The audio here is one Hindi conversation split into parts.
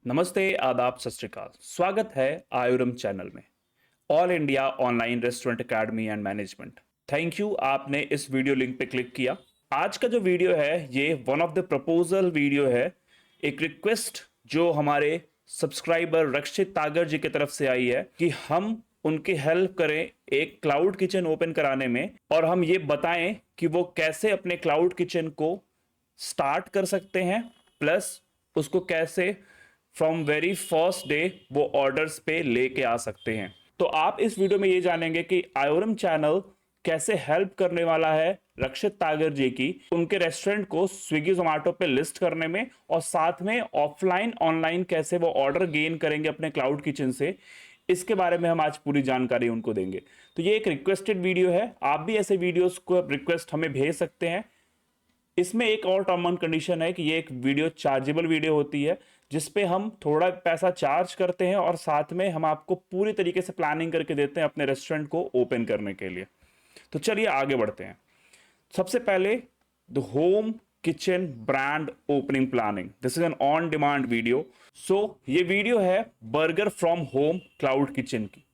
नमस्ते, आदाब, सत श्री अकाल। स्वागत है आयुरम चैनल में, all India online restaurant academy and management. Thank you, आपने इस वीडियो लिंक पे क्लिक किया। आज का जो वीडियो है ये one of the proposal video है, एक रिक्वेस्ट जो हमारे सब्सक्राइबर रक्षित तागर जी की तरफ से आई है कि हम उनकी हेल्प करें एक क्लाउड किचन ओपन कराने में, और हम ये बताएं कि वो कैसे अपने क्लाउड किचन को स्टार्ट कर सकते हैं, प्लस उसको कैसे फ्रॉम वेरी फर्स्ट डे वो ऑर्डर्स पे लेके आ सकते हैं। तो आप इस वीडियो में ये जानेंगे कि आयोरम चैनल कैसे हेल्प करने वाला है रक्षित तागर जी की उनके रेस्टोरेंट को स्विगी जोमेटो पे लिस्ट करने में, और साथ में ऑफलाइन ऑनलाइन कैसे वो ऑर्डर गेन करेंगे अपने क्लाउड किचन से। इसके बारे में हम आज पूरी जानकारी उनको देंगे। तो ये एक रिक्वेस्टेड वीडियो है, आप भी ऐसे वीडियोस को रिक्वेस्ट हमें भेज सकते हैं। इसमें एक और टर्म एंड कंडीशन है कि ये एक वीडियो चार्जेबल वीडियो होती है, जिसपे हम थोड़ा पैसा चार्ज करते हैं और साथ में हम आपको पूरी तरीके से प्लानिंग करके देते हैं अपने रेस्टोरेंट को ओपन करने के लिए। तो चलिए आगे बढ़ते हैं। सबसे पहले the home kitchen brand opening planning, this is an on demand video. So ये वीडियो है burger from home cloud kitchen की।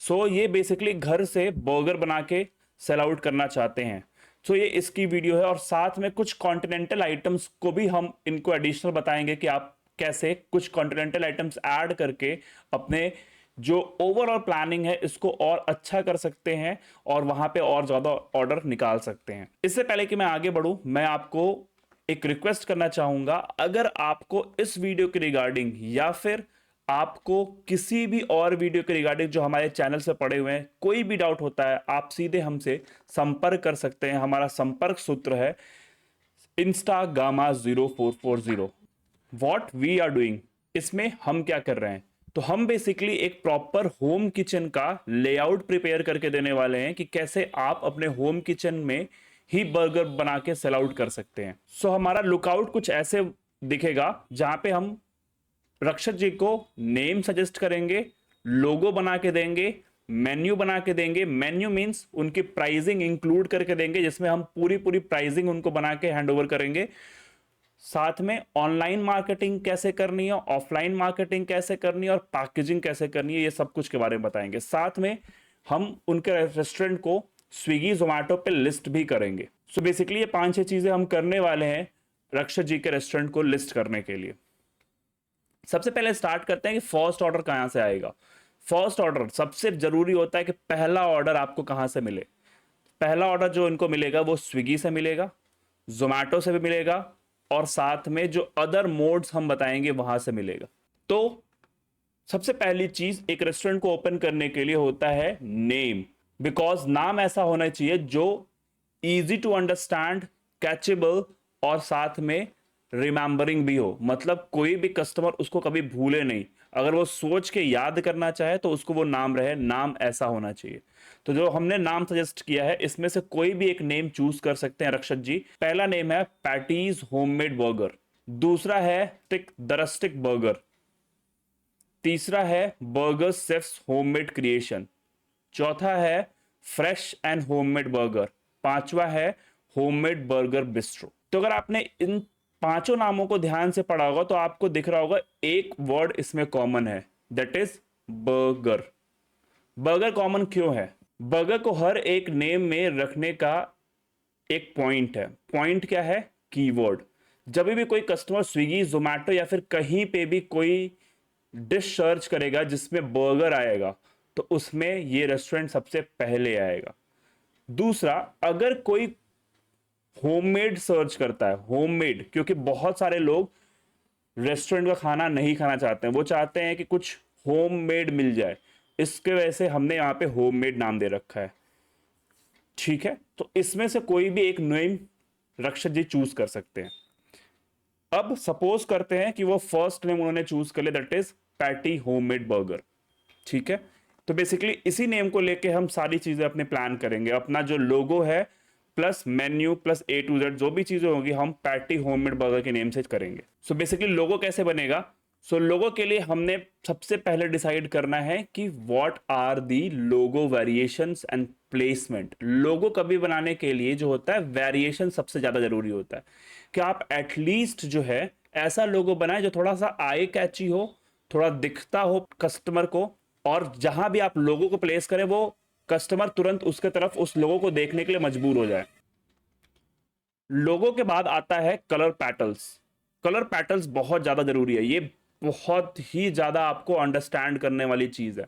सो ये बेसिकली घर से बर्गर बना के सेल आउट करना चाहते हैं। सो ये इसकी वीडियो है, और साथ में कुछ कॉन्टिनेंटल आइटम्स को भी हम इनको एडिशनल बताएंगे कि आप कैसे कुछ कॉन्टिनेंटल आइटम्स ऐड करके अपने जो ओवरऑल प्लानिंग है इसको और अच्छा कर सकते हैं और वहां पे और ज्यादा ऑर्डर निकाल सकते हैं। इससे पहले कि मैं आगे बढ़ूं, मैं आपको एक रिक्वेस्ट करना चाहूंगा। अगर आपको इस वीडियो के रिगार्डिंग या फिर आपको किसी भी और वीडियो के रिगार्डिंग जो हमारे चैनल से पड़े हुए हैं कोई भी डाउट होता है, आप सीधे हमसे संपर्क कर सकते हैं। हमारा संपर्क सूत्र है instagama0440। What we are doing, इसमें हम क्या कर रहे हैं, तो हम बेसिकली एक प्रॉपर होम किचन का लेआउट प्रिपेयर करके देने वाले हैं कि कैसे आप अपने होम किचन में ही बर्गर बना के सेल आउट कर सकते हैं। सो हमारा लुकआउट कुछ ऐसे दिखेगा जहां पे हम रक्षक जी को नेम सजेस्ट करेंगे, लोगो बना के देंगे, मेन्यू बना के देंगे। मेन्यू मींस उनकी प्राइसिंग इंक्लूड करके देंगे, जिसमें हम पूरी पूरी प्राइसिंग उनको बना के हैंड ओवर करेंगे। साथ में ऑनलाइन मार्केटिंग कैसे करनी है, ऑफलाइन मार्केटिंग कैसे करनी है और पैकेजिंग कैसे करनी है, ये सब कुछ के बारे में बताएंगे। साथ में हम उनके रेस्टोरेंट को स्विगी जोमेटो पे लिस्ट भी करेंगे। सो बेसिकली ये 5-6 चीजें हम करने वाले हैं रक्षक जी के रेस्टोरेंट को लिस्ट करने के लिए। सबसे पहले स्टार्ट करते हैं कि फर्स्ट ऑर्डर कहां से आएगा। फर्स्ट ऑर्डर सबसे जरूरी होता है कि पहला ऑर्डर आपको कहां से मिले। पहला ऑर्डर जो इनको मिलेगा वो स्विगी से मिलेगा, जोमेटो से भी मिलेगा, और साथ में जो अदर मोड्स हम बताएंगे वहां से मिलेगा। तो सबसे पहली चीज एक रेस्टोरेंट को ओपन करने के लिए होता है नेम, बिकॉज नाम ऐसा होना चाहिए जो इजी टू अंडरस्टैंड, कैचेबल और साथ में रिमेंबरिंग भी हो। मतलब कोई भी कस्टमर उसको कभी भूले नहीं, अगर वो सोच के याद करना चाहे तो उसको वो नाम रहे, नाम ऐसा होना चाहिए। तो जो हमने नाम सजेस्ट किया है इसमें से कोई भी एक नेम चूज कर सकते हैं रक्षक जी। पहला नेम है पैटीज होममेड बर्गर, दूसरा है स्टिक द रस्टिक बर्गर, तीसरा है बर्गर शेफ्स होममेड क्रिएशन, चौथा है फ्रेश एंड होममेड बर्गर, पांचवा है होममेड बर्गर बिस्ट्रो। तो अगर आपने इन पांचों नामों को ध्यान से पढ़ा होगा तो आपको दिख रहा होगा एक वर्ड इसमें कॉमन है, that is burger. Burger common क्यों है? बर्गर को हर एक नेम में रखने का एक पॉइंट है। पॉइंट क्या है? कीवर्ड। जब भी कोई कस्टमर स्विगी जोमेटो या फिर कहीं पे भी कोई डिश सर्च करेगा जिसमें बर्गर आएगा तो उसमें ये रेस्टोरेंट सबसे पहले आएगा। दूसरा, अगर कोई होममेड सर्च करता है, होममेड, क्योंकि बहुत सारे लोग रेस्टोरेंट का खाना नहीं खाना चाहते हैं, वो चाहते हैं कि कुछ होममेड मिल जाए, इसके वजह से हमने यहां पे होममेड नाम दे रखा है। ठीक है, तो इसमें से कोई भी एक नेम रक्षक जी चूज कर सकते हैं। अब सपोज करते हैं कि वो फर्स्ट नेम उन्होंने चूज कर लिया, that is patty homemade burger. ठीक है, तो बेसिकली इसी नेम को लेके हम सारी चीजें अपने प्लान करेंगे। अपना जो लोगो है plus menu plus A to Z जो भी चीजें होंगी हम पैटी होममेड बर्गर के नेम से करेंगे। सो बेसिकली लोगो कैसे बनेगा? सो लोगो के लिए हमने सबसे पहले डिसाइड करना है कि what are the logo variations and placement. Logo कभी बनाने के लिए जो होता है वेरिएशन सबसे ज्यादा जरूरी होता है कि आप एटलीस्ट जो है ऐसा लोगो बनाए जो थोड़ा सा आई कैची हो, थोड़ा दिखता हो कस्टमर को, और जहां भी आप लोगों को प्लेस करें वो कस्टमर तुरंत उसके तरफ उस लोगों को देखने के लिए मजबूर हो जाए। लोगों के बाद आता है कलर पैटर्न्स। कलर पैटर्न्स बहुत ज्यादा जरूरी है, ये बहुत ही ज्यादा आपको अंडरस्टैंड करने वाली चीज है।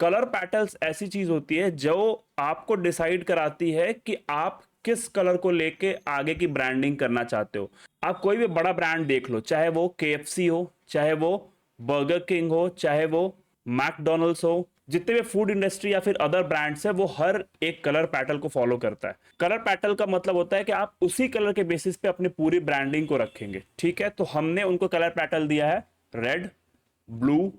कलर पैटर्न्स ऐसी चीज होती है जो आपको डिसाइड कराती है कि आप किस कलर को लेके आगे की ब्रांडिंग करना चाहते हो। आप कोई भी बड़ा ब्रांड देख लो, चाहे वो KFC हो, चाहे वो बर्गर किंग हो, चाहे वो मैकडोनल्ड्स हो, जितने भी फूड इंडस्ट्री या फिर अदर ब्रांड्स है, वो हर एक कलर पैटर्न को फॉलो करता है। कलर पैटर्न का मतलब होता है कि आप उसी कलर के बेसिस पे अपनी पूरी ब्रांडिंग को रखेंगे, ठीक है। तो हमने उनको कलर पैटर्न दिया है red, blue,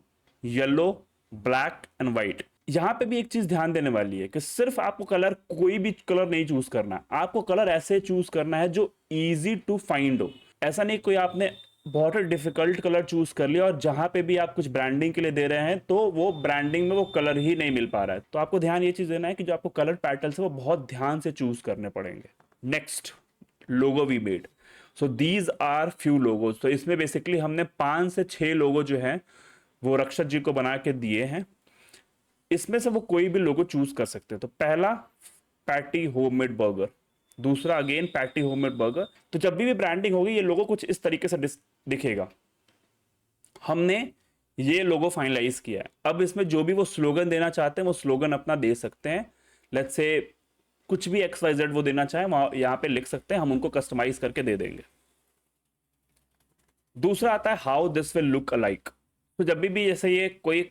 yellow, black and white. यहां पे भी एक चीज ध्यान देने वाली है कि सिर्फ आपको कलर, कोई भी कलर नहीं चूज करना, आपको कलर ऐसे चूज करना है जो इजी टू फाइंड हो। ऐसा नहीं कोई आपने बहुत डिफिकल्ट कलर चूज कर लिया और जहां पे भी आप कुछ ब्रांडिंग के लिए दे रहे हैं तो वो ब्रांडिंग में वो कलर ही नहीं मिल पा रहा है। तो आपको ध्यान ये चीज देना है कि जो आपको कलर पैटर्न है वो बहुत ध्यान से चूज करने पड़ेंगे। Next, logo we made. So these are few logos. तो इसमें बेसिकली हमने 5 से 6 लोगो जो हैं वो रक्षक जी को बना के दिए हैं। इसमें से वो कोई भी लोगो चूज कर सकते हैं। तो पहला, पैटी होममेड बर्गर। दूसरा, अगेन पैटी होममेड बर्गर। तो जब भी ब्रांडिंग होगी ये लोगो कुछ इस तरीके से दिखेगा। हमने ये लोगो फाइनलाइज किया है। अब इसमें जो भी वो स्लोगन देना चाहते हैं वो स्लोगन अपना दे सकते हैं। लेट्स से कुछ भी XYZ वो देना चाहे वहां यहां पे लिख सकते हैं, हम उनको कस्टमाइज करके दे देंगे। दूसरा आता है how this will look alike. तो जब भी जैसे ये कोई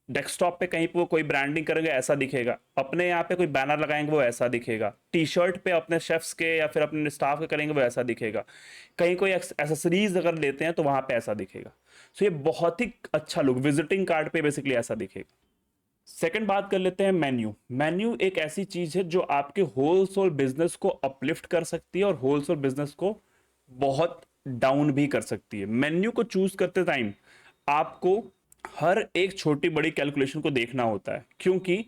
डेस्कटॉप पे कहीं पे वो कोई ब्रांडिंग करेंगे ऐसा दिखेगा, अपने यहाँ पे कोई बैनर लगाएंगे वो ऐसा दिखेगा, टी शर्ट पे अपने शेफ्स के या फिर अपने स्टाफ के करेंगे वो ऐसा दिखेगा, कहीं कोई एसेसरीज अगर लेते हैं तो वहां पे ऐसा दिखेगा। सो ये बहुत ही अच्छा लुक, विजिटिंग कार्ड पे बेसिकली ऐसा दिखेगा। सेकंड बात कर लेते हैं मेन्यू। मेन्यू एक ऐसी चीज है जो आपके होलसेल बिजनेस को अपलिफ्ट कर सकती है और होलसेल बिजनेस को बहुत डाउन भी कर सकती है। मेन्यू को चूज करते टाइम आपको हर एक छोटी बड़ी कैलकुलेशन को देखना होता है, क्योंकि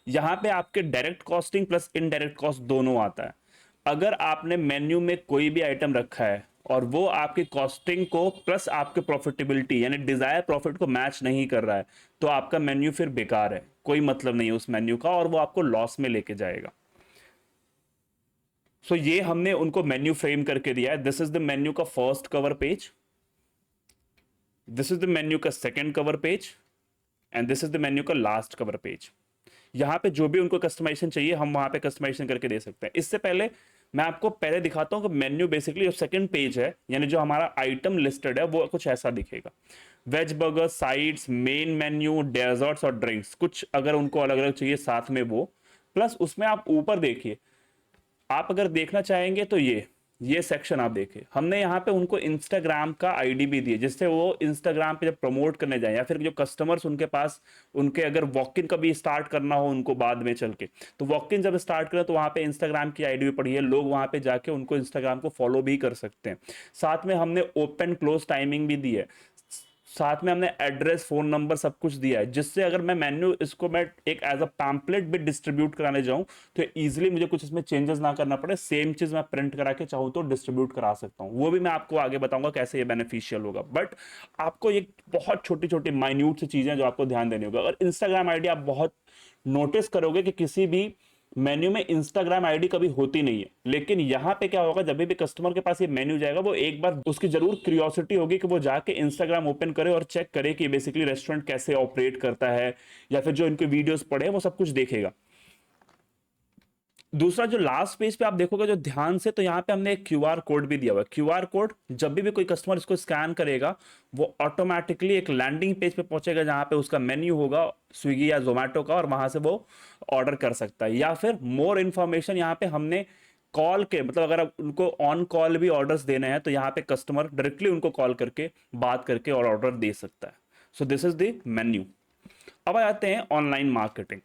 यहां पे आपके direct costing plus indirect cost दोनों आता है। अगर आपने मेन्यू में कोई भी आइटम रखा है और वो आपकी कॉस्टिंग को प्लस आपके प्रॉफिटेबिलिटी यानी डिजायर प्रॉफिट को मैच नहीं कर रहा है तो आपका मेन्यू फिर बेकार है, कोई मतलब नहीं है उस मेन्यू का और वो आपको लॉस में लेके जाएगा। सो ये हमने उनको मेन्यू फ्रेम करके दिया है। दिस इज द मेन्यू का first cover page, this is the menu का second cover page and this is the menu का लास्ट कवर पेज। यहां पे जो भी उनको कस्टमाइजेशन चाहिए हम वहां पे कस्टमाइजेशन करके दे सकते हैं। इससे पहले मैं आपको पहले दिखाता हूं कि मेन्यू बेसिकली जो सेकंड पेज है यानी जो हमारा आइटम लिस्टेड है वो कुछ ऐसा दिखेगा। Veg burger, sides, main menu, desserts और ड्रिंक्स, कुछ अगर उनको अलग अलग चाहिए साथ में वो, प्लस उसमें आप ऊपर देखिए, आप अगर देखना चाहेंगे तो ये सेक्शन आप देखें, हमने यहाँ पे उनको इंस्टाग्राम का आईडी भी दिए जिससे वो इंस्टाग्राम पे जब प्रमोट करने जाए या फिर जो कस्टमर्स उनके पास, उनके अगर वॉक इन कभी स्टार्ट करना हो उनको बाद में चल के, तो वॉक इन जब स्टार्ट करें तो वहाँ पे इंस्टाग्राम की आईडी भी पड़ी है, लोग वहाँ पे जाके उनको इंस्टाग्राम को फॉलो भी कर सकते हैं। साथ में हमने ओपन क्लोज टाइमिंग भी दी है, साथ में हमने एड्रेस, फोन नंबर सब कुछ दिया है, जिससे अगर मैं मेन्यू इसको मैं एक एज अ पैम्पलेट भी डिस्ट्रीब्यूट कराने जाऊं तो इजीली मुझे कुछ इसमें चेंजेस ना करना पड़े, सेम चीज मैं प्रिंट करा के चाहूं तो डिस्ट्रीब्यूट करा सकता हूं। वो भी मैं आपको आगे बताऊंगा कैसे ये बेनिफिशियल होगा, बट आपको ये बहुत छोटी छोटी माइन्यूट सी चीजें जो आपको ध्यान देनी होगी। अगर इंस्टाग्राम आईडी आप बहुत नोटिस करोगे कि किसी भी मेन्यू में इंस्टाग्राम आईडी कभी होती नहीं है, लेकिन यहां पे क्या होगा, जब भी कस्टमर के पास ये मेन्यू जाएगा वो एक बार उसकी जरूर क्यूरियोसिटी होगी कि वो जाके इंस्टाग्राम ओपन करे और चेक करे कि बेसिकली रेस्टोरेंट कैसे ऑपरेट करता है या फिर जो इनके वीडियोस पड़े हैं वो सब कुछ देखेगा। दूसरा जो लास्ट पेज पे आप देखोगे जो ध्यान से, तो यहाँ पे हमने एक क्यूआर कोड भी दिया हुआ है। क्यूआर कोड जब भी कोई कस्टमर इसको स्कैन करेगा वो ऑटोमेटिकली एक लैंडिंग पेज पे पहुंचेगा जहां पे उसका मेन्यू होगा स्विगी या जोमेटो का और वहां से वो ऑर्डर कर सकता है। या फिर मोर इन्फॉर्मेशन यहाँ पे हमने कॉल के, मतलब अगर आप उनको ऑन कॉल भी ऑर्डर्स देने हैं तो यहाँ पे कस्टमर डायरेक्टली उनको कॉल करके बात करके और ऑर्डर दे सकता है। So this is the menu. अब आ जाते हैं ऑनलाइन मार्केटिंग।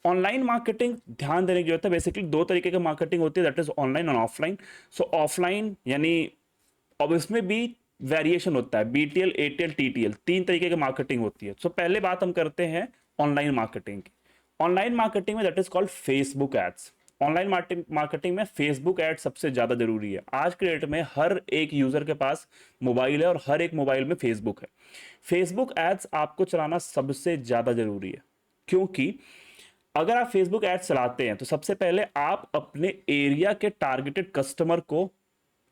ऑनलाइन मार्केटिंग ध्यान देने की जरूरत है। बेसिकली दो तरीके की मार्केटिंग होती है, दैट इज ऑनलाइन और ऑफलाइन। सो ऑफलाइन यानी अब इसमें भी वेरिएशन होता है, BTL, ATL, TTL, 3 तरीके की मार्केटिंग होती है। सो पहले बात हम करते हैं ऑनलाइन मार्केटिंग की। ऑनलाइन मार्केटिंग में that is called Facebook ads. Online marketing में फेसबुक एड सबसे ज़्यादा जरूरी है। आज के डेट में हर एक यूज़र के पास मोबाइल है और हर एक मोबाइल में फेसबुक है। फेसबुक एड्स आपको चलाना सबसे ज़्यादा जरूरी है, क्योंकि अगर आप फेसबुक एड्स चलाते हैं तो सबसे पहले आप अपने एरिया के टारगेटेड कस्टमर को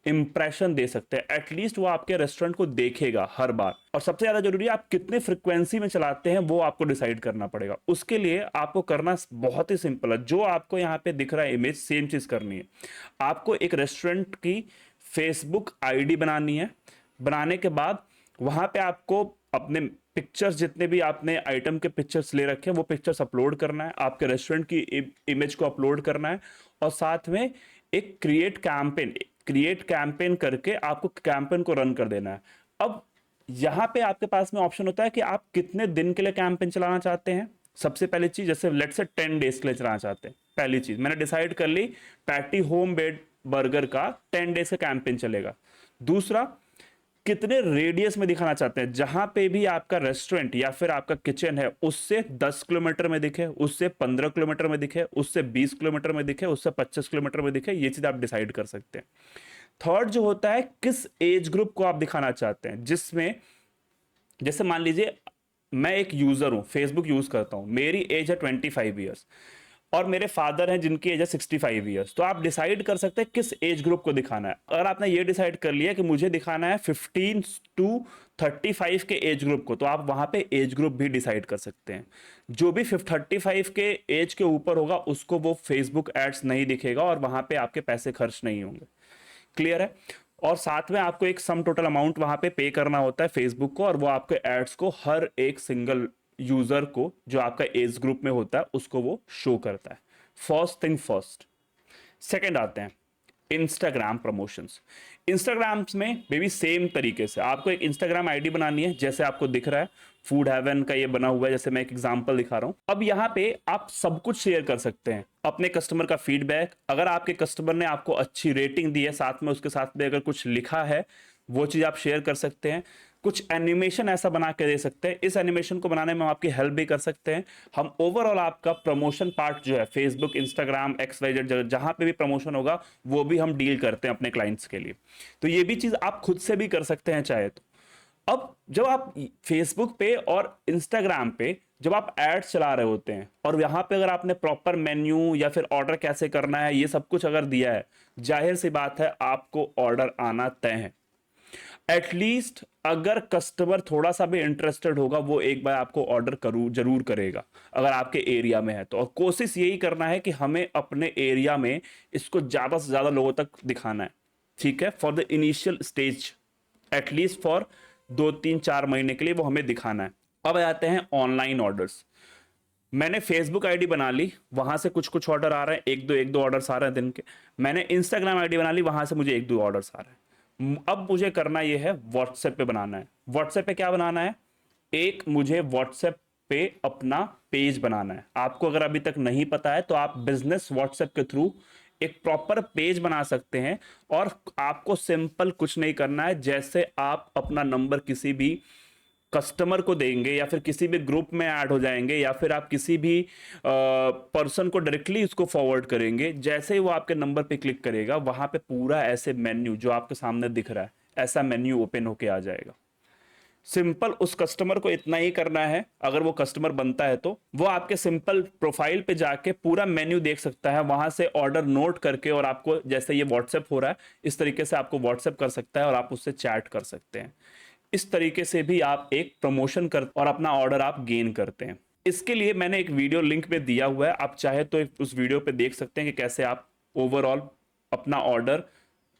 इंप्रेशन दे सकते हैं। एटलीस्ट वो आपके रेस्टोरेंट को देखेगा हर बार। और सबसे ज्यादा जरूरी है, आप कितने फ्रिक्वेंसी में चलाते हैं वो आपको डिसाइड करना पड़ेगा। उसके लिए आपको करना बहुत ही सिंपल है। जो आपको यहाँ पे दिख रहा है इमेज, सेम चीज करनी है। आपको एक रेस्टोरेंट की फेसबुक आईडी बनानी है। बनाने के बाद वहां पे आपको अपने पिक्चर्स, जितने भी आपने आइटम के पिक्चर्स ले रखे हैं, वो पिक्चर्स अपलोड करना है। आपके रेस्टोरेंट की इमेज को अपलोड करना है और साथ में एक क्रिएट कैंपेन करके आपको कैंपेन को रन कर देना है। अब यहां पे आपके पास में ऑप्शन होता है कि आप कितने दिन के लिए कैंपेन चलाना चाहते हैं। सबसे पहली चीज, जैसे लेट से 10 डेज के लिए चलाना चाहते हैं। पहली चीज मैंने डिसाइड कर ली, पैटी होम बेड बर्गर का 10 डेज का कैंपेन चलेगा। दूसरा, कितने रेडियस में दिखाना चाहते हैं। जहां पे भी आपका रेस्टोरेंट या फिर आपका किचन है, उससे 10 किलोमीटर में दिखे, उससे 15 किलोमीटर में दिखे, उससे 20 किलोमीटर में दिखे, उससे 25 किलोमीटर में दिखे, ये चीज आप डिसाइड कर सकते हैं। थर्ड जो होता है, किस एज ग्रुप को आप दिखाना चाहते हैं, जिसमें जैसे मान लीजिए मैं एक यूजर हूं, फेसबुक यूज करता हूं, मेरी एज है 25 ईयर्स और मेरे फादर हैं जिनकी एज है 65 ईयर्स। तो आप डिसाइड कर सकते हैं किस एज ग्रुप को दिखाना है। अगर आपने ये डिसाइड कर लिया कि मुझे दिखाना है 15 to 35 के एज ग्रुप को, तो आप वहां पे एज ग्रुप भी डिसाइड कर सकते हैं। जो भी 35 के एज के ऊपर होगा उसको वो फेसबुक एड्स नहीं दिखेगा और वहां पे आपके पैसे खर्च नहीं होंगे। क्लियर है। और साथ में आपको एक सम टोटल अमाउंट वहां पे पे करना होता है फेसबुक को, और वो आपके एड्स को हर एक सिंगल यूजर को जो आपका एज ग्रुप में होता है उसको वो शो करता है। First thing first. सेकंड आते हैं इंस्टाग्राम प्रमोशंस। इंस्टाग्राम में बेबी सेम तरीके से आपको एक इंस्टाग्राम आईडी बनानी है, जैसे आपको दिख रहा है फूड हेवन का ये बना हुआ है, जैसे मैं एक एग्जांपल दिखा रहा हूं। अब यहाँ पे आप सब कुछ शेयर कर सकते हैं, अपने कस्टमर का फीडबैक। अगर आपके कस्टमर ने आपको अच्छी रेटिंग दी है, साथ में उसके साथ में अगर कुछ लिखा है, वो चीज आप शेयर कर सकते हैं। कुछ एनिमेशन ऐसा बना के दे सकते हैं, इस एनिमेशन को बनाने में हम आपकी हेल्प भी कर सकते हैं। हम ओवरऑल आपका प्रमोशन पार्ट जो है फेसबुक, इंस्टाग्राम, XYZ जहां पे भी प्रमोशन होगा वो भी हम डील करते हैं अपने क्लाइंट्स के लिए। तो ये भी चीज आप खुद से भी कर सकते हैं चाहे तो। अब जब आप फेसबुक पे और इंस्टाग्राम पे जब आप एड्स चला रहे होते हैं और यहां पे अगर आपने प्रॉपर मेन्यू या फिर ऑर्डर कैसे करना है ये सब कुछ अगर दिया है, जाहिर सी बात है आपको ऑर्डर आना तय है। एटलीस्ट अगर कस्टमर थोड़ा सा भी इंटरेस्टेड होगा वो एक बार आपको ऑर्डर जरूर करेगा अगर आपके एरिया में है तो। और कोशिश यही करना है कि हमें अपने एरिया में इसको ज्यादा से ज्यादा लोगों तक दिखाना है। ठीक है, for the initial stage, at least for 2-3-4 महीने के लिए वो हमें दिखाना है। अब आते हैं ऑनलाइन ऑर्डर्स। मैंने फेसबुक आईडी बना ली, वहां से कुछ कुछ ऑर्डर आ रहे हैं, एक दो ऑर्डर्स आ रहे हैं दिन के। मैंने इंस्टाग्राम आईडी बना ली, वहां से मुझे 1-2 ऑर्डर्स आ रहे हैं। अब मुझे करना यह है व्हाट्सएप पे बनाना है। व्हाट्सएप पे क्या बनाना है, एक मुझे व्हाट्सएप पे अपना पेज बनाना है। आपको अगर अभी तक नहीं पता है तो आप बिजनेस व्हाट्सएप के थ्रू एक प्रॉपर पेज बना सकते हैं। और आपको सिंपल कुछ नहीं करना है, जैसे आप अपना नंबर किसी भी कस्टमर को देंगे या फिर किसी भी ग्रुप में ऐड हो जाएंगे या फिर आप किसी भी पर्सन को डायरेक्टली इसको फॉरवर्ड करेंगे, जैसे ही वो आपके नंबर पे क्लिक करेगा वहां पे पूरा ऐसे मेन्यू जो आपके सामने दिख रहा है, ऐसा मेन्यू ओपन होके आ जाएगा। सिंपल उस कस्टमर को इतना ही करना है, अगर वो कस्टमर बनता है तो वो आपके सिंपल प्रोफाइल पे जाके पूरा मेन्यू देख सकता है, वहां से ऑर्डर नोट करके, और आपको जैसे ये व्हाट्सएप हो रहा है इस तरीके से आपको व्हाट्सएप कर सकता है और आप उससे चैट कर सकते हैं। इस तरीके से भी आप एक प्रमोशन कर और अपना ऑर्डर आप गेन करते हैं। इसके लिए मैंने एक वीडियो लिंक पे दिया हुआ है, आप चाहे तो उस वीडियो पे देख सकते हैं कि कैसे आप ओवरऑल अपना ऑर्डर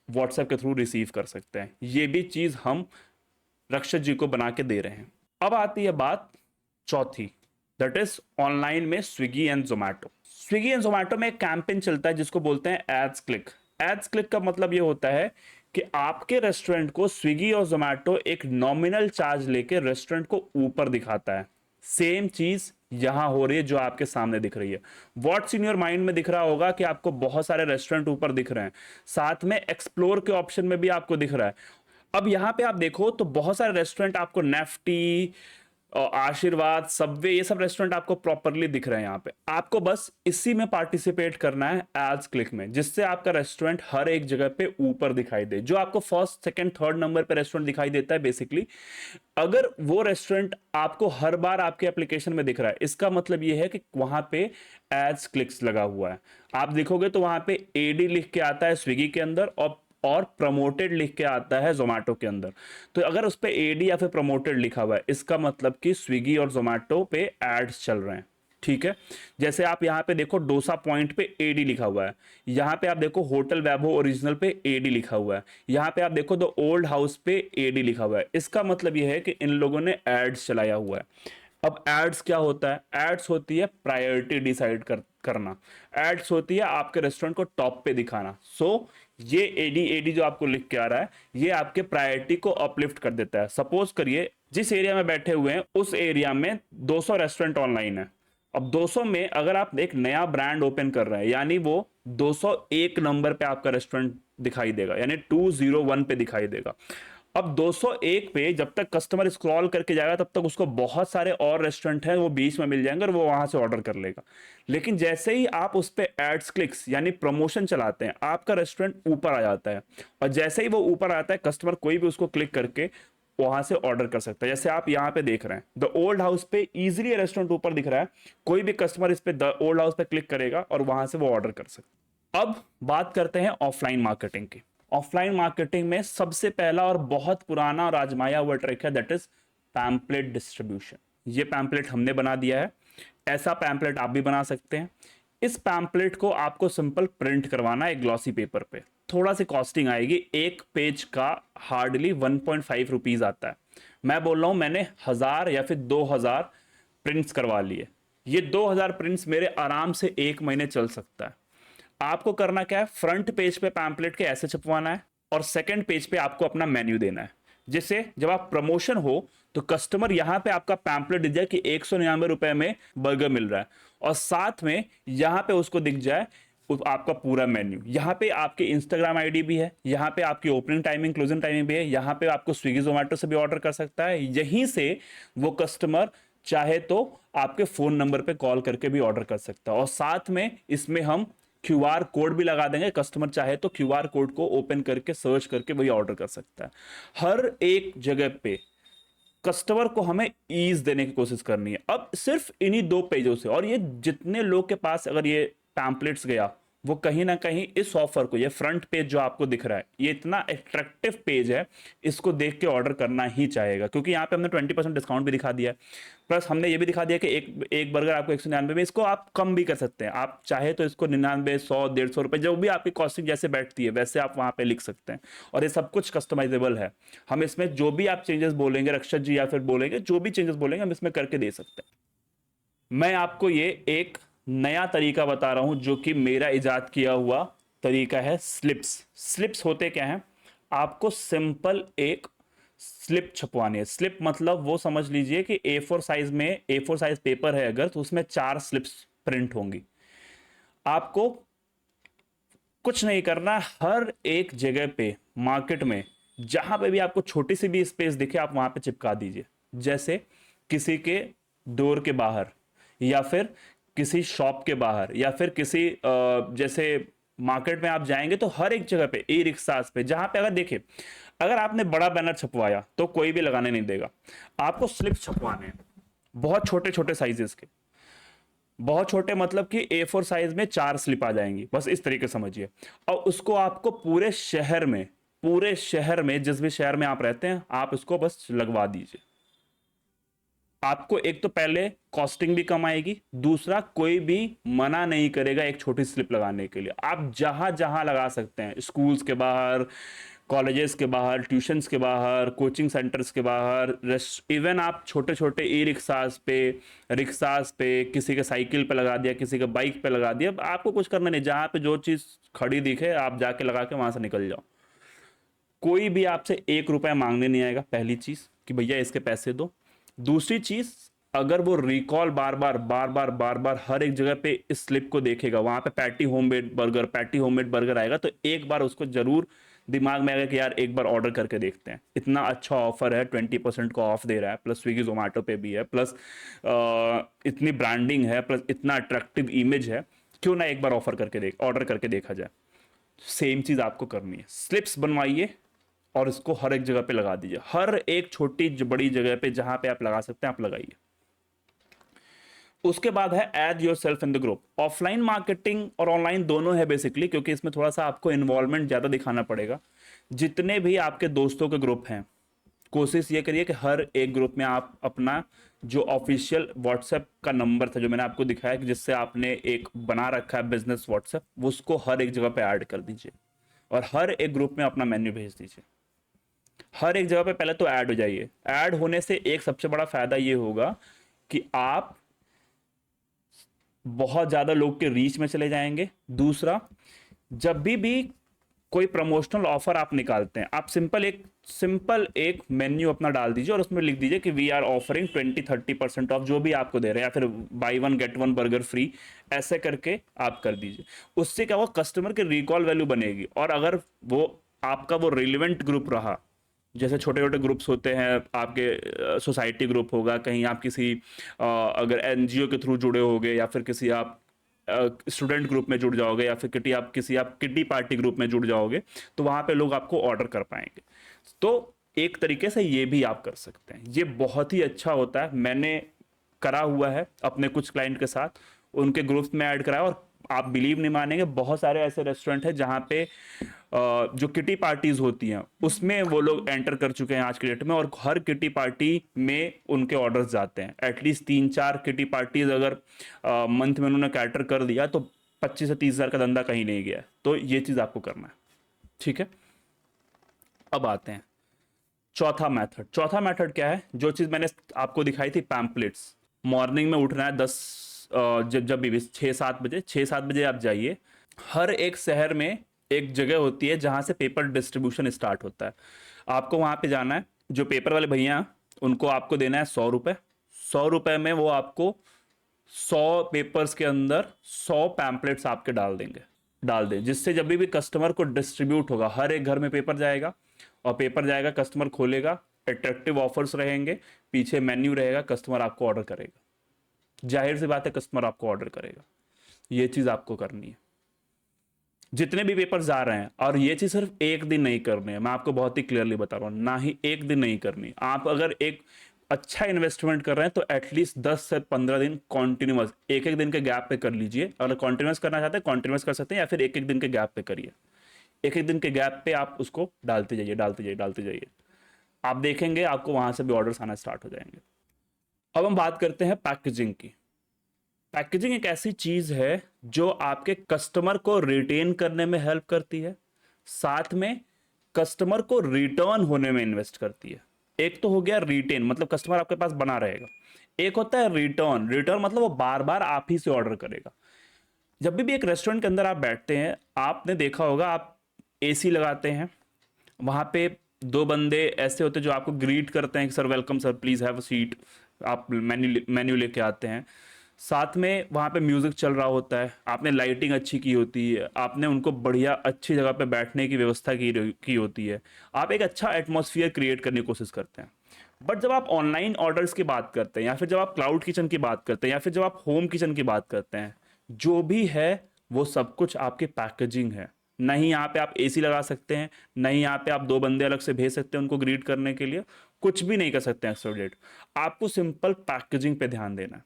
व्हाट्सएप के थ्रू रिसीव कर सकते हैं। ये भी चीज हम रक्षत जी को बना के दे रहे हैं। अब आती है बात चौथी, दैट इज ऑनलाइन में Swiggy and Zomato. Swiggy and Zomato में एक कैंपेन चलता है जिसको बोलते हैं एड्स क्लिक। एड्स क्लिक का मतलब ये होता है कि आपके रेस्टोरेंट को स्विगी और जोमैटो एक नॉमिनल चार्ज लेके रेस्टोरेंट को ऊपर दिखाता है। सेम चीज यहां हो रही है जो आपके सामने दिख रही है। व्हाट्स इन योर माइंड में दिख रहा होगा कि आपको बहुत सारे रेस्टोरेंट ऊपर दिख रहे हैं, साथ में एक्सप्लोर के ऑप्शन में भी आपको दिख रहा है। अब यहां पे आप देखो तो बहुत सारे रेस्टोरेंट आपको नेफ्टी, और आशीर्वाद, सबवे, ये सब रेस्टोरेंट आपको प्रॉपरली दिख रहे हैं यहाँ पे। आपको बस इसी में पार्टिसिपेट करना है एड्स क्लिक में, जिससे आपका रेस्टोरेंट हर एक जगह पे ऊपर दिखाई दे। जो आपको फर्स्ट सेकंड थर्ड नंबर पे रेस्टोरेंट दिखाई देता है बेसिकली, अगर वो रेस्टोरेंट आपको हर बार आपके एप्लीकेशन में दिख रहा है, इसका मतलब ये है कि वहां पे एड्स क्लिक्स लगा हुआ है। आप देखोगे तो वहां पे एडी लिख के आता है स्विगी के अंदर, और प्रमोटेड लिख के आता है जोमेटो के अंदर। तो अगर उस पे एडी या फिर प्रमोटेड लिखा हुआ है, इसका मतलब कि स्विगी और जोमेटो पे एड्स चल रहे हैं। ठीक है, जैसे आप यहाँ पे देखो डोसा पॉइंट पे एडी लिखा हुआ है, यहाँ पे आप देखो होटल वैभव ओरिजिनल पे एडी लिखा हुआ है, यहाँ पे आप देखो द ओल्ड हाउस पे एडी लिखा हुआ है। इसका मतलब यह है कि इन लोगों ने एड्स चलाया हुआ है। अब एड्स क्या होता है? एड्स होती है प्रायोरिटी डिसाइड करना। एड्स होती है आपके रेस्टोरेंट को टॉप पे दिखाना। सो ये एडी एडी जो आपको लिख के आ रहा है, ये आपके प्रायोरिटी को अपलिफ्ट कर देता है। सपोज करिए जिस एरिया में बैठे हुए हैं उस एरिया में 200 रेस्टोरेंट ऑनलाइन है। अब 200 में अगर आप एक नया ब्रांड ओपन कर रहे हैं, यानी वो 201 नंबर पे आपका रेस्टोरेंट दिखाई देगा, यानी 201 पे दिखाई देगा। अब 201 पे जब तक कस्टमर स्क्रॉल करके जाएगा, तब तक उसको बहुत सारे और रेस्टोरेंट हैं वो बीच में मिल जाएंगे और वो वहां से ऑर्डर कर लेगा। लेकिन जैसे ही आप उस पे एड्स क्लिक्स यानी प्रमोशन चलाते हैं, आपका रेस्टोरेंट ऊपर आ जाता है। और जैसे ही वो ऊपर आता है, कस्टमर कोई भी उसको क्लिक करके वहां से ऑर्डर कर सकता है। जैसे आप यहाँ पे देख रहे हैं द ओल्ड हाउस पे इजीली रेस्टोरेंट ऊपर दिख रहा है, कोई भी कस्टमर इस पे द ओल्ड हाउस पे क्लिक करेगा और वहां से वो ऑर्डर कर सकता है। अब बात करते हैं ऑफलाइन मार्केटिंग की। ऑफलाइन मार्केटिंग में सबसे पहला और बहुत पुराना और आजमाया हुआ ट्रिक है, दैट इज पैम्पलेट डिस्ट्रीब्यूशन। ये पैम्पलेट हमने बना दिया है, ऐसा पैम्पलेट आप भी बना सकते हैं। इस पैम्पलेट को आपको सिंपल प्रिंट करवाना है एक ग्लॉसी पेपर पे। थोड़ा सी कॉस्टिंग आएगी, एक पेज का हार्डली 1.5 रुपीज आता है। मैं बोल रहा हूं मैंने 1000 या फिर 2000 प्रिंट्स करवा लिए। ये 2000 प्रिंट्स मेरे आराम से 1 महीने चल सकता है। आपको करना क्या है, फ्रंट पेज पे पैम्पलेट के ऐसे छपवाना है और सेकंड पेज पे आपको अपना मेन्यू देना है, जिससे जब आप प्रमोशन हो तो कस्टमर यहां पे आपका पैम्पलेट दिख जाए कि 199 रुपए में बर्गर मिल रहा है, और साथ में यहां पे उसको दिख जाए आपका पूरा मेन्यू। यहाँ पे आपके इंस्टाग्राम आईडी भी है, यहाँ पे आपकी ओपनिंग टाइमिंग क्लोजिंग टाइमिंग भी है, यहाँ पे आपको स्विगी जोमेटो से भी ऑर्डर कर सकता है। यहीं से वो कस्टमर चाहे तो आपके फोन नंबर पे कॉल करके भी ऑर्डर कर सकता है। और साथ में इसमें हम क्यूआर कोड भी लगा देंगे, कस्टमर चाहे तो क्यूआर कोड को ओपन करके सर्च करके वही ऑर्डर कर सकता है। हर एक जगह पे कस्टमर को हमें ईज देने की कोशिश करनी है। अब सिर्फ इन्हीं 2 पेजों से, और ये जितने लोग के पास अगर ये पैम्पलेट्स गया, वो कहीं ना कहीं इस ऑफर को, ये फ्रंट पेज जो आपको दिख रहा है, ये इतना अट्रैक्टिव पेज है, इसको देख के ऑर्डर करना ही चाहेगा। क्योंकि यहाँ पे हमने 20% डिस्काउंट भी दिखा दिया है, प्लस हमने ये भी दिखा दिया कि एक बर्गर आपको 199 में, इसको आप कम भी कर सकते हैं। आप चाहे तो इसको 99, 100, 150 रुपए, जो भी आपकी कॉस्टिंग जैसे बैठती है वैसे आप वहाँ पे लिख सकते हैं। और ये सब कुछ कस्टमाइजेबल है। हम इसमें जो भी आप चेंजेस बोलेंगे, रक्षत जी या फिर बोलेंगे, जो भी चेंजेस बोलेंगे हम इसमें करके दे सकते हैं। मैं आपको ये एक नया तरीका बता रहा हूं जो कि मेरा इजाद किया हुआ तरीका है, स्लिप्स। स्लिप्स होते क्या हैं? आपको सिंपल एक स्लिप छपवानी है। स्लिप मतलब वो समझ लीजिए कि A4 साइज में, A4 साइज पेपर है अगर, तो उसमें 4 स्लिप्स प्रिंट होंगी। आपको कुछ नहीं करना, हर एक जगह पे मार्केट में जहां पे भी आपको छोटी सी भी स्पेस दिखे, आप वहां पे चिपका दीजिए। जैसे किसी के डोर के बाहर, या फिर किसी शॉप के बाहर, या फिर किसी जैसे मार्केट में आप जाएंगे तो हर एक जगह पे, ई रिक्शा पे, जहां पे अगर देखे, अगर आपने बड़ा बैनर छपवाया तो कोई भी लगाने नहीं देगा। आपको स्लिप छपवाने हैं बहुत छोटे छोटे साइजेस के। बहुत छोटे मतलब कि A4 साइज में 4 स्लिप आ जाएंगी, बस इस तरीके समझिए। और उसको आपको पूरे शहर में, पूरे शहर में जिस भी शहर में आप रहते हैं, आप इसको बस लगवा दीजिए। आपको एक तो पहले कॉस्टिंग भी कम आएगी, दूसरा कोई भी मना नहीं करेगा एक छोटी स्लिप लगाने के लिए। आप जहां जहां लगा सकते हैं, स्कूल्स के बाहर, कॉलेजेस के बाहर, ट्यूशंस के बाहर, कोचिंग सेंटर्स के बाहर, इवन आप छोटे छोटे ई रिक्शास पे, किसी के साइकिल पे लगा दिया, किसी के बाइक पे लगा दिया। आपको कुछ करना नहीं, जहां पे जो चीज़ खड़ी दिखे आप जाके लगा के वहां से निकल जाओ। कोई भी आपसे 1 रुपया मांगने नहीं आएगा, पहली चीज़ कि भैया इसके पैसे दो। दूसरी चीज़, अगर वो रिकॉल बार बार हर एक जगह पे इस स्लिप को देखेगा, वहां पे पैटी होममेड बर्गर आएगा, तो एक बार उसको जरूर दिमाग में आएगा कि यार एक बार ऑर्डर करके देखते हैं, इतना अच्छा ऑफर है, 20% का ऑफ दे रहा है, प्लस स्विगी जोमेटो पे भी है, प्लस इतनी ब्रांडिंग है, प्लस इतना अट्रैक्टिव इमेज है, क्यों ना एक बार ऑर्डर करके देखा जाए। सेम चीज़ आपको करनी है, स्लिप्स बनवाइए और इसको हर एक जगह पे लगा दीजिए, हर एक छोटी बड़ी जगह पे जहां पे आप लगा सकते हैं आप लगाइए। उसके बाद है add yourself in the group. Offline marketing और ऑनलाइन दोनों है बेसिकली, क्योंकि इसमें थोड़ा सा आपको इन्वॉल्वमेंट ज़्यादा दिखाना पड़ेगा। जितने भी आपके दोस्तों के ग्रुप हैं, कोशिश ये करिए कि हर एक ग्रुप में आप अपना जो ऑफिशियल व्हाट्सएप का नंबर था जो मैंने आपको दिखाया कि जिससे आपने एक बना रखा है बिजनेस व्हाट्सएप, उसको हर एक जगह पे ऐड कर दीजिए और हर एक ग्रुप में अपना मेन्यू भेज दीजिए। हर एक जगह पे पहले तो ऐड हो जाइए। ऐड होने से एक सबसे बड़ा फायदा ये होगा कि आप बहुत ज़्यादा लोग के रीच में चले जाएंगे। दूसरा, जब भी कोई प्रमोशनल ऑफर आप निकालते हैं, आप सिंपल एक मेन्यू अपना डाल दीजिए और उसमें लिख दीजिए कि वी आर ऑफरिंग 20-30% ऑफ, जो भी आपको दे रहे हैं, या फिर by one get one burger free, ऐसे करके आप कर दीजिए। उससे क्या होगा, कस्टमर की रिकॉल वैल्यू बनेगी। और अगर वो आपका वो रिलेवेंट ग्रुप रहा, जैसे छोटे छोटे ग्रुप्स होते हैं आपके, सोसाइटी ग्रुप होगा, कहीं आप किसी अगर एनजीओ के थ्रू जुड़े होगे, या फिर किसी आप स्टूडेंट ग्रुप में जुड़ जाओगे, या फिर किटी पार्टी ग्रुप में जुड़ जाओगे, तो वहाँ पे लोग आपको ऑर्डर कर पाएंगे। तो एक तरीके से ये भी आप कर सकते हैं, ये बहुत ही अच्छा होता है। मैंने करा हुआ है अपने कुछ क्लाइंट के साथ, उनके ग्रुप्स में ऐड कराया, और आप बिलीव नहीं मानेंगे, बहुत सारे ऐसे रेस्टोरेंट हैं जहाँ पे जो किटी पार्टीज होती हैं उसमें वो लोग एंटर कर चुके हैं आज के डेट में, और हर किटी पार्टी में उनके ऑर्डर्स जाते हैं। एटलीस्ट 3-4 किटी पार्टीज अगर मंथ में उन्होंने कैटर कर दिया तो 25 से 30 हज़ार का धंधा कहीं नहीं गया। तो ये चीज़ आपको करना है, ठीक है। अब आते हैं चौथा मेथड क्या है, जो चीज़ मैंने आपको दिखाई थी, पैम्पलेट्स। मॉर्निंग में उठना है 10 जब भी 6-7 बजे आप जाइए। हर एक शहर में एक जगह होती है जहाँ से पेपर डिस्ट्रीब्यूशन स्टार्ट होता है। आपको वहाँ पे जाना है, जो पेपर वाले भैया उनको आपको देना है 100 रुपये। 100 रुपये में वो आपको 100 पेपर्स के अंदर 100 पैम्पलेट्स आपके डाल दें, जिससे जब भी कस्टमर को डिस्ट्रीब्यूट होगा, हर एक घर में पेपर जाएगा, और पेपर जाएगा, कस्टमर खोलेगा, अट्रैक्टिव ऑफर्स रहेंगे, पीछे मेन्यू रहेगा, कस्टमर आपको ऑर्डर करेगा। जाहिर सी बात है कस्टमर आपको ऑर्डर करेगा। ये चीज़ आपको करनी है जितने भी पेपर जा रहे हैं। और ये चीज़ सिर्फ एक दिन नहीं करनी है, मैं आपको बहुत ही क्लियरली बता रहा हूँ, ना ही एक दिन नहीं करनी। आप अगर एक अच्छा इन्वेस्टमेंट कर रहे हैं तो एटलीस्ट 10 से 15 दिन कॉन्टिन्यूस, एक एक दिन के गैप पे कर लीजिए। अगर कॉन्टिन्यूस करना चाहते हैं कॉन्टिन्यूस कर सकते हैं, या फिर एक एक दिन के गैप पे करिए। एक एक दिन के गैप पे आप उसको डालते जाइए। आप देखेंगे आपको वहां से भी ऑर्डर्स आना स्टार्ट हो जाएंगे। अब हम बात करते हैं पैकेजिंग की। पैकेजिंग एक ऐसी चीज है जो आपके कस्टमर को रिटेन करने में हेल्प करती है, साथ में कस्टमर को रिटर्न होने में इन्वेस्ट करती है। एक तो हो गया रिटेन, मतलब कस्टमर आपके पास बना रहेगा। एक होता है रिटर्न। रिटर्न मतलब वो बार बार आप ही से ऑर्डर करेगा। जब भी एक रेस्टोरेंट के अंदर आप बैठते हैं, आपने देखा होगा, आप एसी लगाते हैं, वहां पे 2 बंदे ऐसे होते हैं जो आपको ग्रीट करते हैं कि sir welcome sir, please have a seat. आप मेन्यू लेके आते हैं, साथ में वहाँ पे म्यूज़िक चल रहा होता है, आपने लाइटिंग अच्छी की होती है, आपने उनको बढ़िया अच्छी जगह पे बैठने की व्यवस्था की होती है, आप एक अच्छा एटमॉस्फेयर क्रिएट करने की कोशिश करते हैं। बट जब आप ऑनलाइन ऑर्डर्स की बात करते हैं, या फिर जब आप क्लाउड किचन की बात करते हैं, या फिर जब आप होम किचन की बात करते हैं, जो भी है वो सब कुछ आपकी पैकेजिंग है। नहीं यहाँ पे आप एसी लगा सकते हैं, नहीं यहाँ पे आप 2 बंदे अलग से भेज सकते हैं उनको ग्रीट करने के लिए, कुछ भी नहीं कर सकते हैं एक्सट्रा। आपको सिंपल पैकेजिंग पे ध्यान देना है।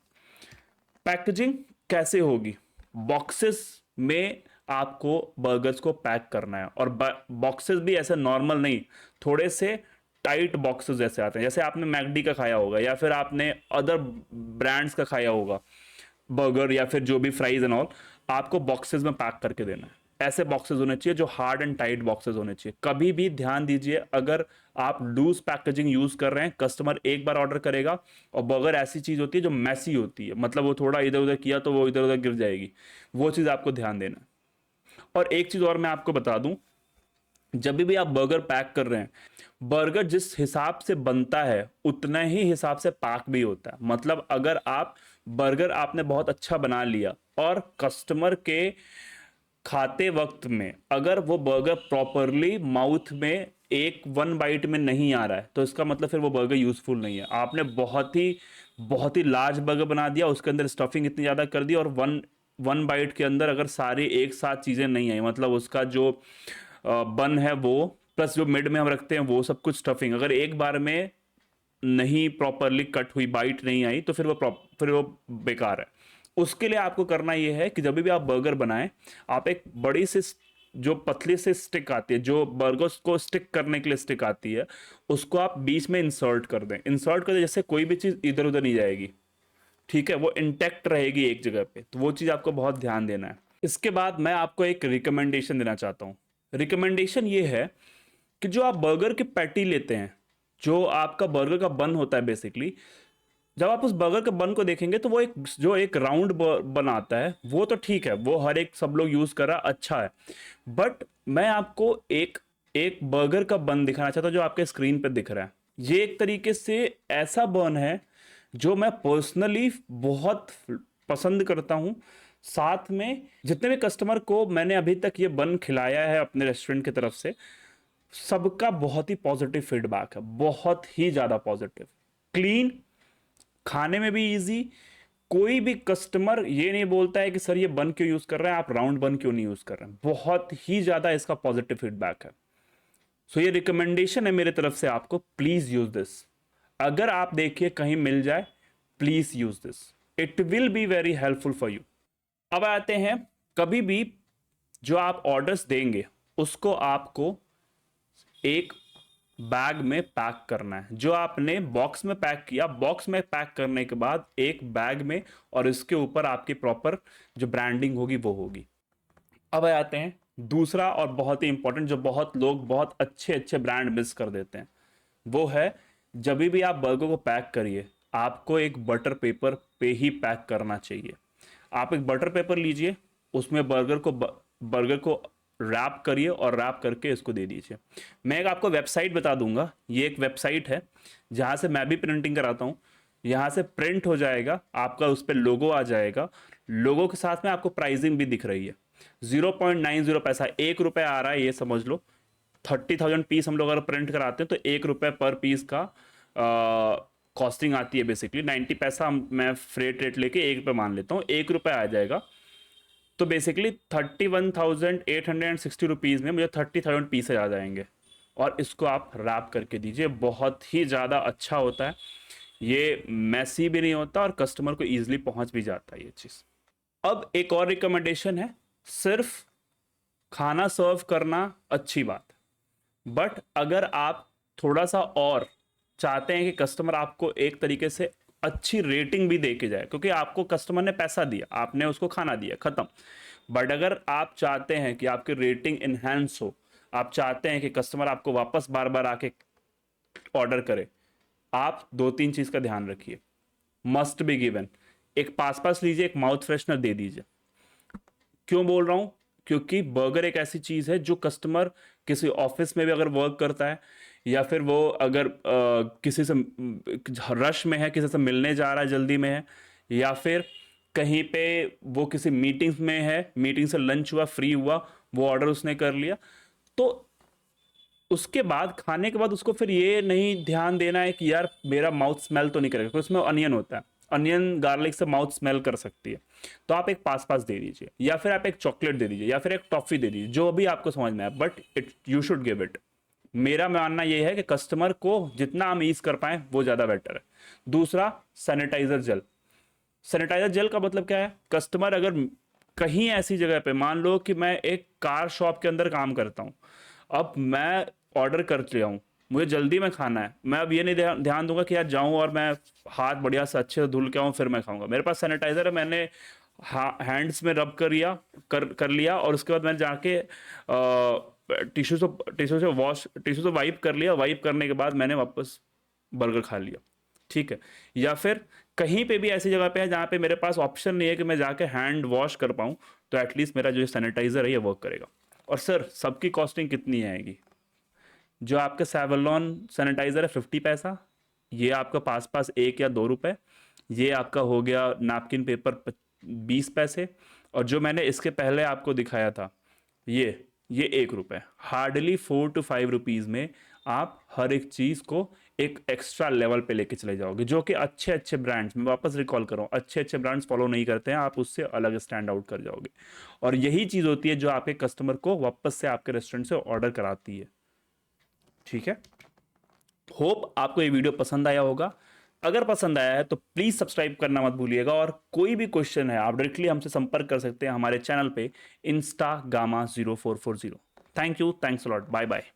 पैकेजिंग कैसे होगी, बॉक्सेस में आपको बर्गर्स को पैक करना है, और बॉक्सेस भी ऐसे नॉर्मल नहीं, थोड़े से टाइट बॉक्सेस जैसे आते हैं, जैसे आपने मैकडी का खाया होगा, या फिर आपने अदर ब्रांड्स का खाया होगा बर्गर, या फिर जो भी फ्राइज एंड ऑल, आपको बॉक्सेस में पैक करके देना है। ऐसे बॉक्सेस होने चाहिए जो हार्ड एंड टाइट बॉक्सेस होने चाहिए। कभी भी ध्यान दीजिए, अगर आप लूज पैकेजिंग यूज कर रहे हैं, कस्टमर एक बार ऑर्डर करेगा, और बर्गर ऐसी चीज होती है जो मैसी होती है, मतलब वो थोड़ा इधर उधर किया तो वो इधर उधर गिर जाएगी, वो चीज आपको ध्यान देना है। और एक चीज और मैं आपको बता दूं, जब भी आप बर्गर पैक कर रहे हैं, बर्गर जिस हिसाब से बनता है उतना ही हिसाब से पैक भी होता है। मतलब अगर आप बर्गर आपने बहुत अच्छा बना लिया और कस्टमर के खाते वक्त में अगर वो बर्गर प्रॉपरली माउथ में एक वन बाइट में नहीं आ रहा है तो इसका मतलब फिर वो बर्गर यूजफुल नहीं है। आपने बहुत ही लार्ज बर्गर बना दिया, उसके अंदर स्टफिंग इतनी ज़्यादा कर दी और वन वन बाइट के अंदर अगर सारी एक साथ चीज़ें नहीं आई, मतलब उसका जो बन है वो प्लस जो मिड में हम रखते हैं वो सब कुछ स्टफिंग अगर एक बार में नहीं प्रॉपरली कट हुई, बाइट नहीं आई, तो फिर वो बेकार है। उसके लिए आपको करना ये है कि जब भी आप बर्गर बनाएं, आप एक बड़ी सी जो पतली से स्टिक आती है, जो बर्गर्स को स्टिक करने के लिए स्टिक आती है, उसको आप बीच में इंसर्ट कर दें। इंसर्ट कर दें जैसे कोई भी चीज़ इधर उधर नहीं जाएगी, ठीक है, वो इंटैक्ट रहेगी एक जगह पे। तो वो चीज़ आपको बहुत ध्यान देना है। इसके बाद मैं आपको एक रिकमेंडेशन देना चाहता हूँ। रिकमेंडेशन ये है कि जो आप बर्गर की पैटी लेते हैं, जो आपका बर्गर का बन होता है बेसिकली, जब आप उस बर्गर के बन को देखेंगे तो वो एक राउंड बन आता है, वो तो ठीक है, वो हर एक सब लोग यूज कर रहा है, अच्छा है। बट मैं आपको एक एक बर्गर का बन दिखाना चाहता हूँ जो आपके स्क्रीन पे दिख रहा है। ये एक तरीके से ऐसा बन है जो मैं पर्सनली बहुत पसंद करता हूँ। साथ में जितने भी कस्टमर को मैंने अभी तक ये बन खिलाया है अपने रेस्टोरेंट की तरफ से, सबका बहुत ही पॉजिटिव फीडबैक है, बहुत ही ज़्यादा पॉजिटिव। क्लीन, खाने में भी इजी। कोई भी कस्टमर ये नहीं बोलता है कि सर ये बन क्यों यूज़ कर रहे हैं, आप राउंड बन क्यों नहीं यूज़ कर रहे हैं। बहुत ही ज़्यादा इसका पॉजिटिव फीडबैक है। सो ये रिकमेंडेशन है मेरे तरफ से आपको, प्लीज़ यूज़ दिस। अगर आप देखिए कहीं मिल जाए, please use this, it will be very helpful for you. अब आते हैं, कभी भी जो आप ऑर्डर्स देंगे उसको आपको एक बैग में पैक करना है। जो आपने बॉक्स में पैक किया, बॉक्स में पैक करने के बाद एक बैग में, और इसके ऊपर आपकी प्रॉपर जो ब्रांडिंग होगी वो होगी। अब आते हैं दूसरा और बहुत ही इंपॉर्टेंट, जो बहुत लोग बहुत अच्छे अच्छे ब्रांड मिस कर देते हैं, वो है जब भी आप बर्गर को पैक करिए, आपको एक बटर पेपर पे ही पैक करना चाहिए। आप एक बटर पेपर लीजिए, उसमें बर्गर को रैप करिए और रैप करके इसको दे दीजिए। मैं एक आपको वेबसाइट बता दूंगा, ये एक वेबसाइट है जहाँ से मैं भी प्रिंटिंग कराता हूँ। यहाँ से प्रिंट हो जाएगा आपका, उस पर लोगो आ जाएगा, लोगो के साथ में आपको प्राइसिंग भी दिख रही है। 0.90 पैसा, 1 रुपये आ रहा है, ये समझ लो। 30,000 पीस हम लोग अगर प्रिंट कराते हैं तो 1 रुपये पर पीस का कॉस्टिंग आती है। बेसिकली 90 पैसा मैं फ्रेट रेट लेके 1 रुपये मान लेता हूँ, 1 रुपये आ जाएगा। तो बेसिकली 31,860 रुपीज़ में मुझे 30,000 पीसेज आ जाएंगे। और इसको आप रैप करके दीजिए, बहुत ही ज़्यादा अच्छा होता है, ये मैसी भी नहीं होता और कस्टमर को ईजिली पहुंच भी जाता है ये चीज़। अब एक और रिकमेंडेशन है, सिर्फ खाना सर्व करना अच्छी बात, बट अगर आप थोड़ा सा और चाहते हैं कि कस्टमर आपको एक तरीके से अच्छी रेटिंग भी दे के जाए, क्योंकि आपको कस्टमर ने पैसा दिया, आपने उसको खाना दिया, खत्म। बट अगर आप चाहते हैं कि आपकी रेटिंग इन्हेंस हो, आप चाहते हैं कि कस्टमर आपको वापस बार बार आके ऑर्डर करे, आप दो तीन चीज़ का ध्यान रखिए, मस्ट बी गिवन। एक पास पास लीजिए, एक माउथ फ्रेशनर दे दीजिए। क्यों बोल रहा हूँ? क्योंकि बर्गर एक ऐसी चीज़ है जो कस्टमर किसी ऑफिस में भी अगर वर्क करता है, या फिर वो अगर किसी से रश में है, किसी से मिलने जा रहा है, जल्दी में है, या फिर कहीं पे वो किसी मीटिंग में है, मीटिंग से लंच हुआ, फ्री हुआ, वो ऑर्डर उसने कर लिया, तो उसके बाद खाने के बाद उसको फिर ये नहीं ध्यान देना है कि यार मेरा माउथ स्मेल तो नहीं करेगा, क्योंकि उसमें अनियन होता है, अनियन गार्लिक से माउथ स्मेल कर सकती है। तो आप एक पास पास दे दीजिए, या फिर आप एक चॉकलेट दे दीजिए, या फिर एक टॉफी दे दीजिए, जो भी आपको समझ में आए, but it you should give it. मेरा मानना यह है कि कस्टमर को जितना हम ईज कर पाए वो ज़्यादा बेटर है। दूसरा, सैनिटाइजर जेल। सैनिटाइजर जेल का मतलब क्या है? कस्टमर अगर कहीं ऐसी जगह पे, मान लो कि मैं एक कार शॉप के अंदर काम करता हूँ, अब मैं ऑर्डर कर लिया हूँ, मुझे जल्दी में खाना है, मैं अब ये नहीं ध्यान दूंगा कि यार जाऊँ और मैं हाथ बढ़िया से अच्छे से धुल के आऊँ फिर मैं खाऊंगा। मेरे पास सैनिटाइजर है, मैंने हैंड्स में रब कर लिया, और उसके बाद मैंने जाके टिश्यू से वाइप कर लिया, वाइप करने के बाद मैंने वापस बर्गर खा लिया, ठीक है। या फिर कहीं पे भी ऐसी जगह पे है जहाँ पे मेरे पास ऑप्शन नहीं है कि मैं जाके हैंड वॉश कर पाऊँ, तो एटलीस्ट मेरा जो सैनिटाइजर है ये वर्क करेगा। और सर, सबकी कॉस्टिंग कितनी आएगी? जो आपका सेवलॉन सैनिटाइजर है 50 पैसा, ये आपका पास पास 1 या 2 रुपए। ये आपका हो गया नैपकिन पेपर 20 पैसे, और जो मैंने इसके पहले आपको दिखाया था, ये 1 रुपये, हार्डली 4 to 5 रुपीज़ में आप हर एक चीज़ को एक एक्स्ट्रा लेवल पे लेके चले जाओगे, जो कि अच्छे अच्छे ब्रांड्स, मैं वापस रिकॉल कर रहा हूँ, अच्छे अच्छे ब्रांड्स फॉलो नहीं करते हैं, आप उससे अलग स्टैंड आउट कर जाओगे। और यही चीज़ होती है जो आपके कस्टमर को वापस से आपके रेस्टोरेंट से ऑर्डर कराती है। ठीक है, होप आपको ये वीडियो पसंद आया होगा। अगर पसंद आया है तो प्लीज़ सब्सक्राइब करना मत भूलिएगा, और कोई भी क्वेश्चन है आप डायरेक्टली हमसे संपर्क कर सकते हैं हमारे चैनल पे Instagama0440। Thank you, thanks a lot, bye bye.